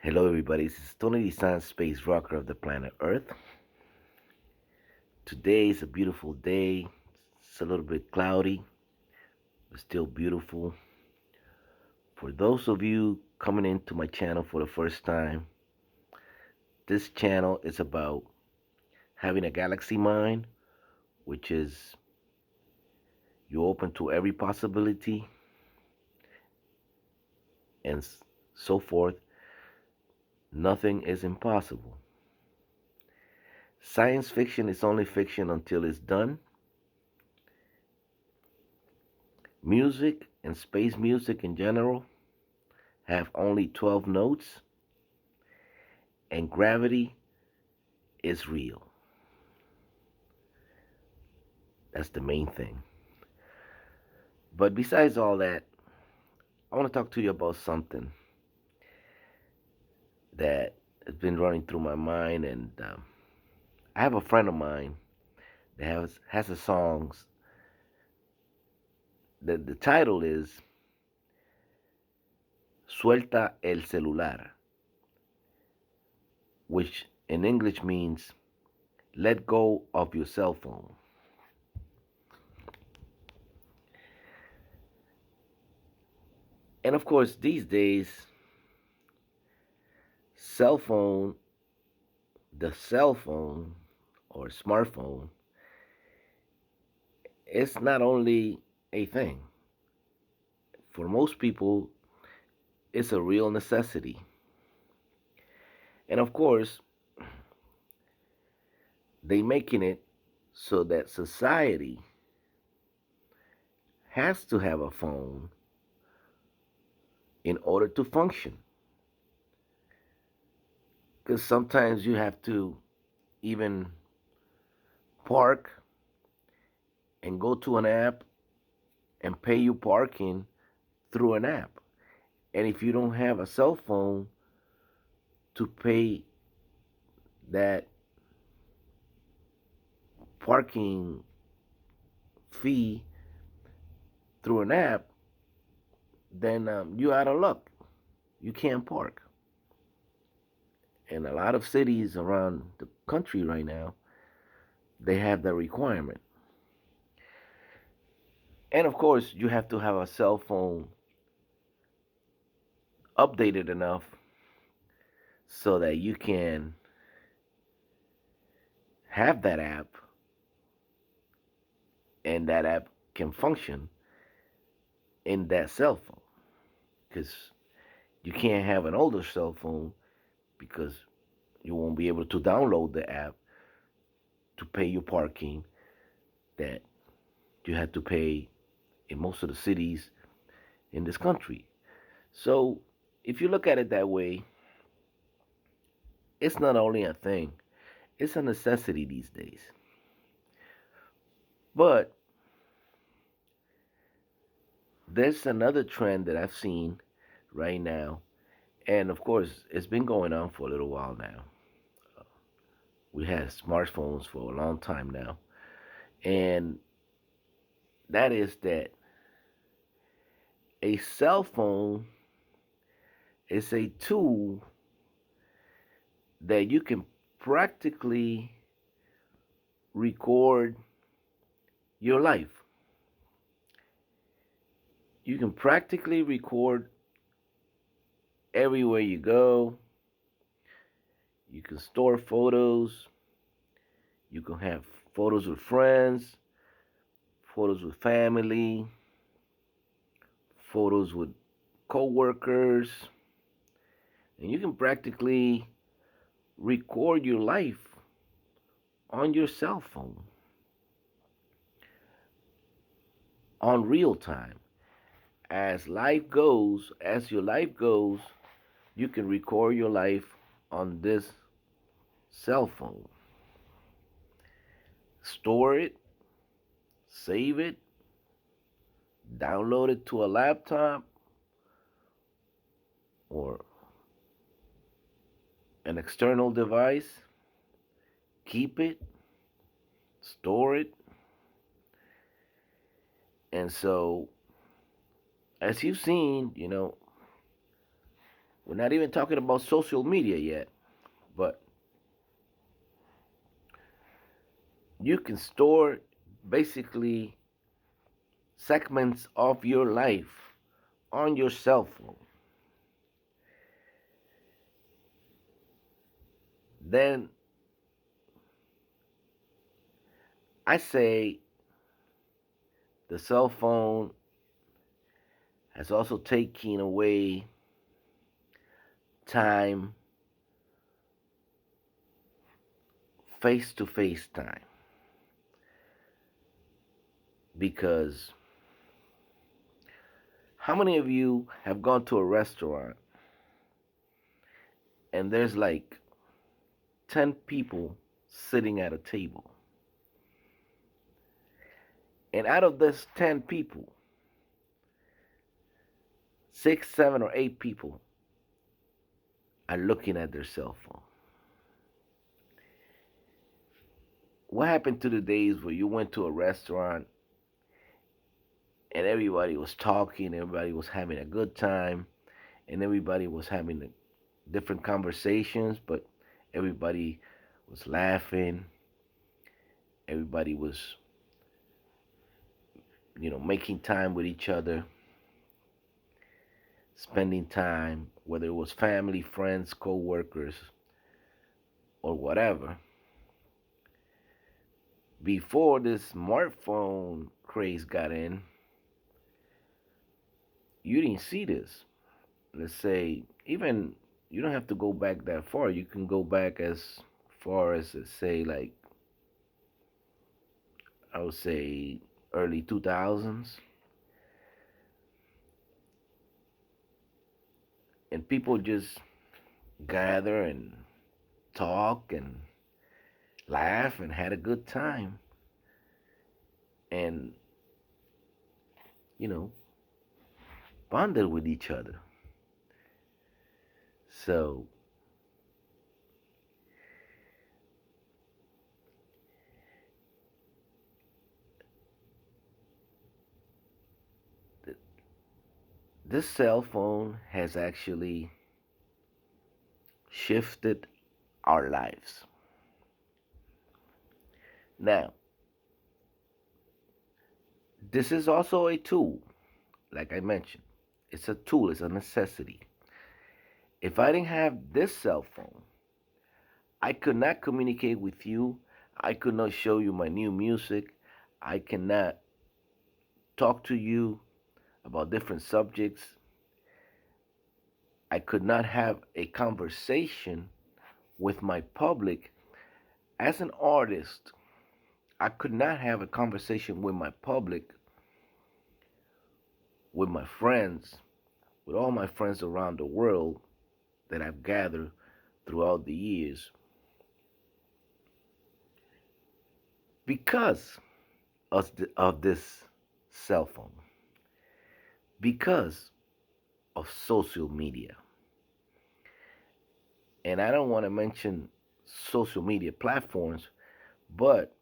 Hello, everybody. This is Tony Dizant, space rocker of the planet Earth. Today is a beautiful day. It's a little bit cloudy, but still beautiful. For those of you coming into my channel for the first time, this channel is about having a galaxy mind, which is you're open to every possibility and so forth. Nothing is impossible. Science fiction is only fiction until it's done. Music and space music in general have only 12 notes, and gravity is real. That's the main thing. But besides all that, I want to talk to you about something that has been running through my mind. And I have a friend of mine that has a songs that the title is Suelta el celular, which in English means let go of your cell phone. And of course, these days, cell phone, the cell phone or smartphone, it's not only a thing. For most people, it's a real necessity. And of course, they making it so that society has to have a phone in order to function. Because sometimes you have to even park and go to an app and pay you parking through an app. And if you don't have a cell phone to pay that parking fee through an app, then you're out of luck. You can't park. And a lot of cities around the country right now, they have that requirement. And of course, you have to have a cell phone updated enough so that you can have that app and that app can function in that cell phone. Because you can't have an older cell phone because you won't be able to download the app to pay your parking that you have to pay in most of the cities in this country. So if you look at it that way, it's not only a thing, it's a necessity these days. But there's another trend that I've seen right now, and of course, it's been going on for a little while now. We had smartphones for a long time now, and that is that a cell phone is a tool that you can practically record your life. You can practically record everywhere you go. You can store photos. You can have photos with friends, photos with family, photos with coworkers, and you can practically record your life on your cell phone on real time. As your life goes, you can record your life on this cell phone. Store it, save it, download it to a laptop or an external device, keep it, store it. And so, as you've seen, We're not even talking about social media yet, but you can store basically segments of your life on your cell phone. Then I say the cell phone has also taken away time, face to face time, because how many of you have gone to a restaurant and there's like 10 people sitting at a table? And out of this 10 people, six, seven, or eight people are looking at their cell phone. What happened to the days where you went to a restaurant and everybody was talking, everybody was having a good time, and everybody was having different conversations, but everybody was laughing, everybody was, making time with each other, spending time, whether it was family, friends, co-workers, or whatever. Before this smartphone craze got in, you didn't see this. Let's say, even you don't have to go back that far. You can go back as far as, let's say, like, I would say early 2000s. And people just gather and talk and laugh and had a good time and, you know, bonded with each other. So th- this cell phone has actually shifted our lives. Now, this is also a tool, like I mentioned. It's a tool, it's a necessity. If I didn't have this cell phone, I could not communicate with you. I could not show you my new music. I cannot talk to you about different subjects. I could not have a conversation with my public as an artist. I could not have a conversation with my public, with my friends, with all my friends around the world that I've gathered throughout the years because of this cell phone, because of social media. And I don't want to mention social media platforms, but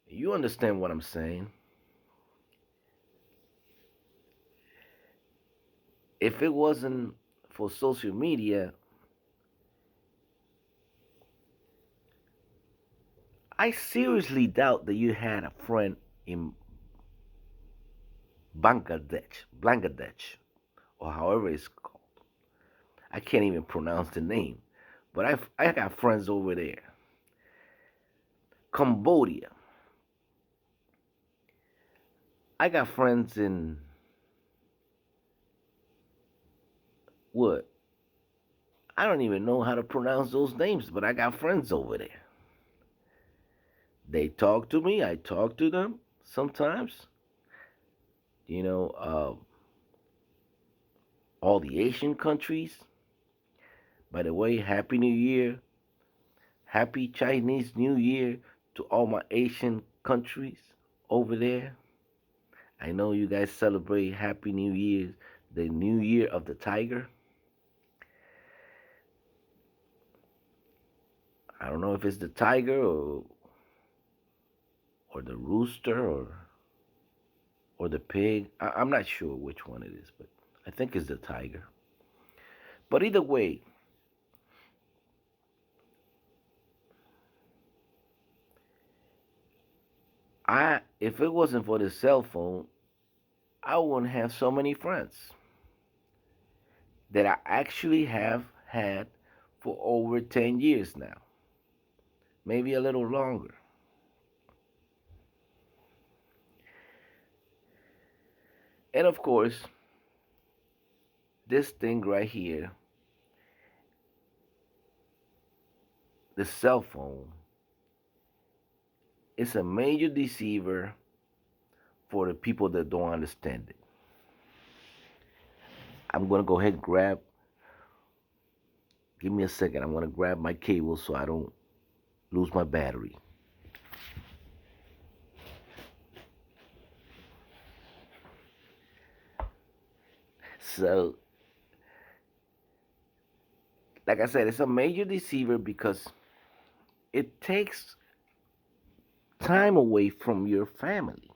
you understand what I'm saying. If it wasn't for social media, I seriously doubt that you had a friend in Bangladesh, or however it's called. I can't even pronounce the name, but I got friends over there. Cambodia. I got friends in what? I don't even know how to pronounce those names, but I got friends over there. They talk to me. I talk to them sometimes. You know, all the Asian countries. By the way, Happy New Year. Happy Chinese New Year to all my Asian countries over there. I know you guys celebrate Happy New Year, the New Year of the Tiger. I don't know if it's the tiger or the rooster or the pig. I'm not sure which one it is, but I think it's the tiger. But either way, I if it wasn't for the cell phone, I wouldn't have so many friends that I actually have had for over 10 years now, maybe a little longer. And of course, this thing right here, the cell phone, is a major deceiver for the people that don't understand it. I'm gonna go ahead and grab. Give me a second. I'm gonna grab my cable so I don't lose my battery. So, like I said, it's a major deceiver because it takes time away from your family.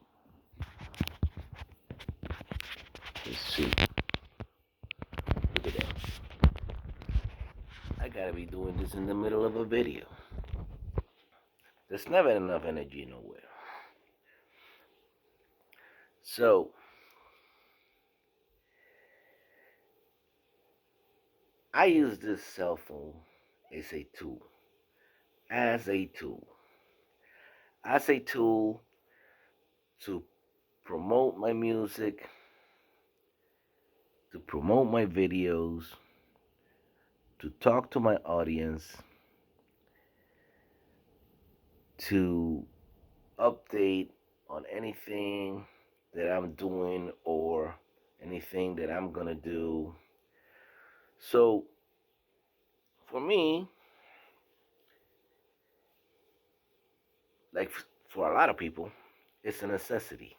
Let's see. Look at that. I gotta be doing this in the middle of a video. There's never enough energy nowhere. So, I use this cell phone as a tool. As a tool. As a tool to promote my music, to promote my videos, to talk to my audience, to update on anything that I'm doing or anything that I'm gonna do. So for me, like for a lot of people, it's a necessity.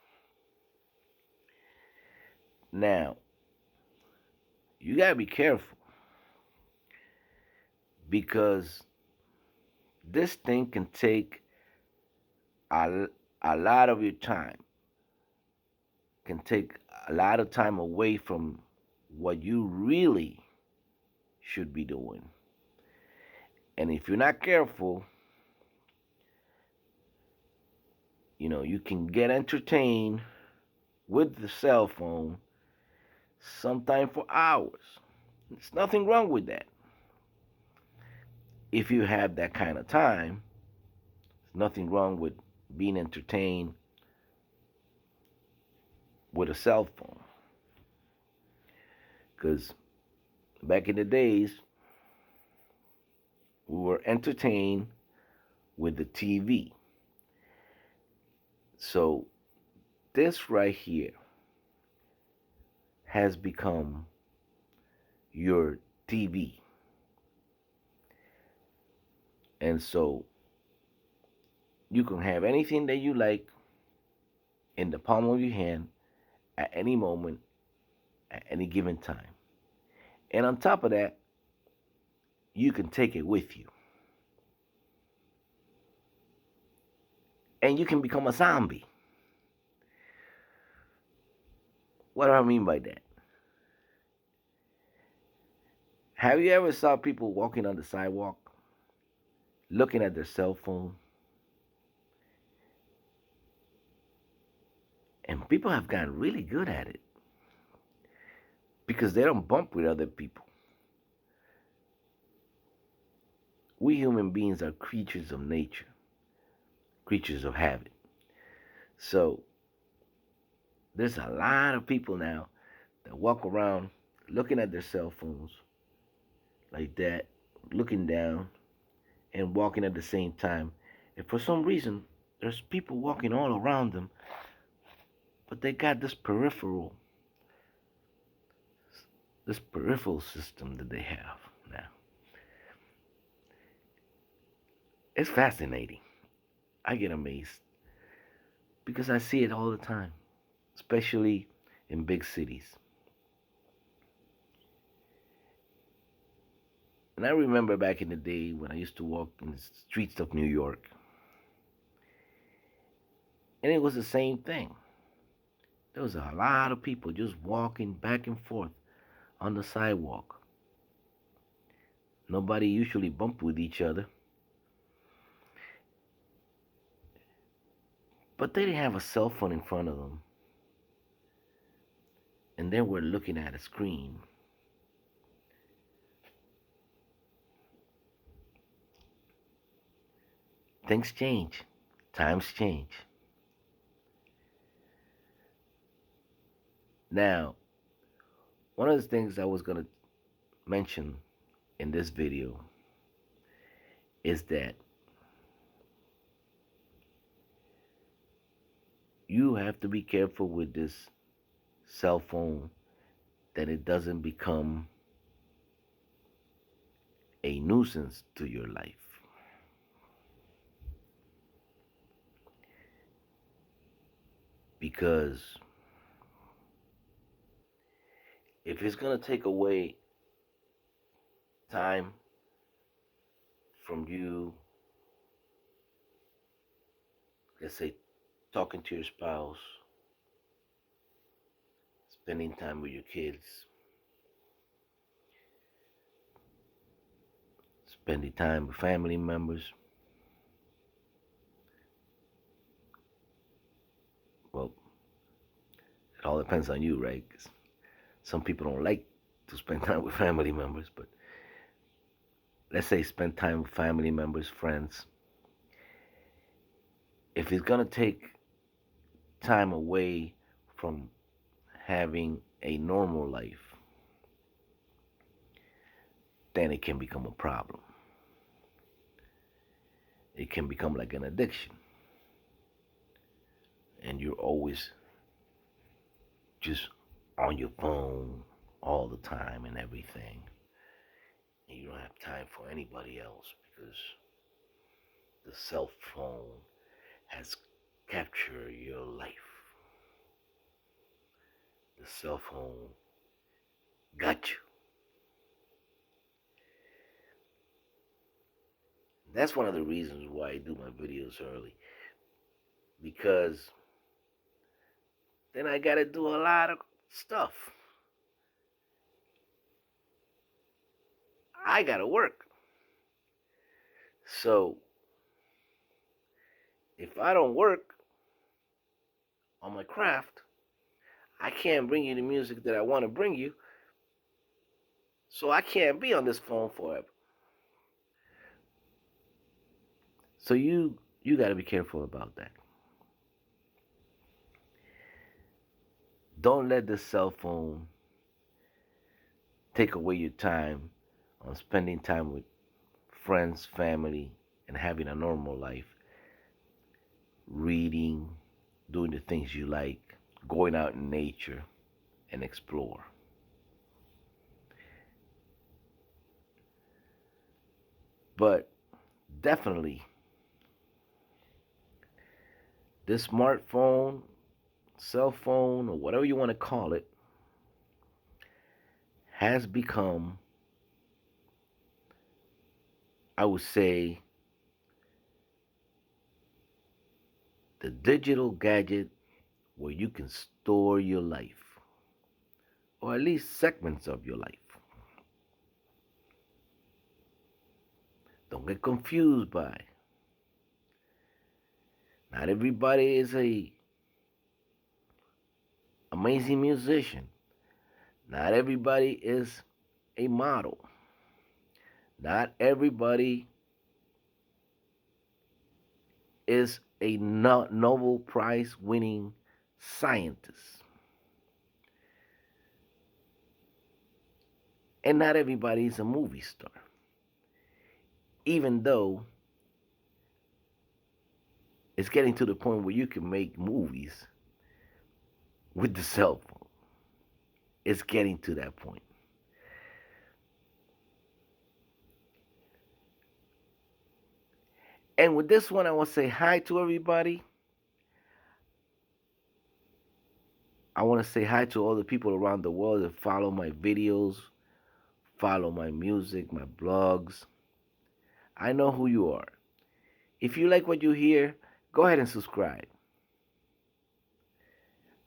Now, you gotta be careful because this thing can take a, a lot of your time, can take a lot of time away from what you really should be doing. And if you're not careful, you can get entertained with the cell phone sometime for hours. There's nothing wrong with that. If you have that kind of time, there's nothing wrong with being entertained with a cell phone. Because back in the days, we were entertained with the TV. So this right here has become your TV. And so you can have anything that you like in the palm of your hand at any moment, at any given time. And on top of that, you can take it with you. And you can become a zombie. What do I mean by that? Have you ever saw people walking on the sidewalk, looking at their cell phone? And people have gotten really good at it because they don't bump with other people. We human beings are creatures of nature, creatures of habit. So there's a lot of people now that walk around looking at their cell phones like that, looking down and walking at the same time. And for some reason, there's people walking all around them, but they got this peripheral system that they have now. It's fascinating. I get amazed because I see it all the time, especially in big cities. And I remember back in the day when I used to walk in the streets of New York, and it was the same thing. There was a lot of people just walking back and forth on the sidewalk. Nobody usually bump with each other. But they didn't have a cell phone in front of them. And then we're looking at a screen. Things change. Times change. Now, one of the things I was going to mention in this video is that you have to be careful with this cell phone that it doesn't become a nuisance to your life. Because if it's going to take away time from you, let's say talking to your spouse, spending time with your kids, spending time with family members, well, it all depends on you, right? 'Cause some people don't like to spend time with family members, but let's say spend time with family members, friends. If it's going to take time away from having a normal life, then it can become a problem. It can become like an addiction. And you're always just on your phone all the time and everything. And you don't have time for anybody else because the cell phone has captured your life. The cell phone got you. That's one of the reasons why I do my videos early. Because then I gotta do a lot of stuff. I gotta work. So if I don't work on my craft, I can't bring you the music that I want to bring you. So I can't be on this phone forever. So you got to be careful about that. Don't let this cell phone take away your time on spending time with friends, family, and having a normal life. Reading, doing the things you like, going out in nature and explore. But definitely, this smartphone, cell phone, or whatever you want to call it, has become, I would say, the digital gadget where you can store your life, or at least segments of your life. Don't get confused by it. Not everybody is a amazing musician. Not everybody is a model. Not everybody is a Nobel Prize winning scientist. And not everybody is a movie star. Even though it's getting to the point where you can make movies with the cell phone. It's getting to that point. And with this one, I want to say hi to everybody. I want to say hi to all the people around the world that follow my videos, follow my music, my blogs. I know who you are. If you like what you hear, go ahead and subscribe.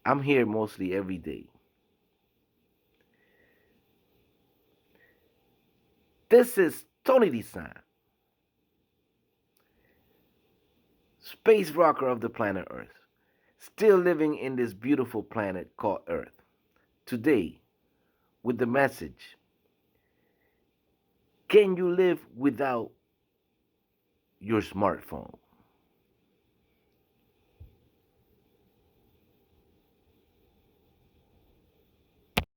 I'm here mostly every day. This is Tony Dizant, space rocker of the planet Earth, still living in this beautiful planet called Earth. Today, with the message, can you live without your smartphone?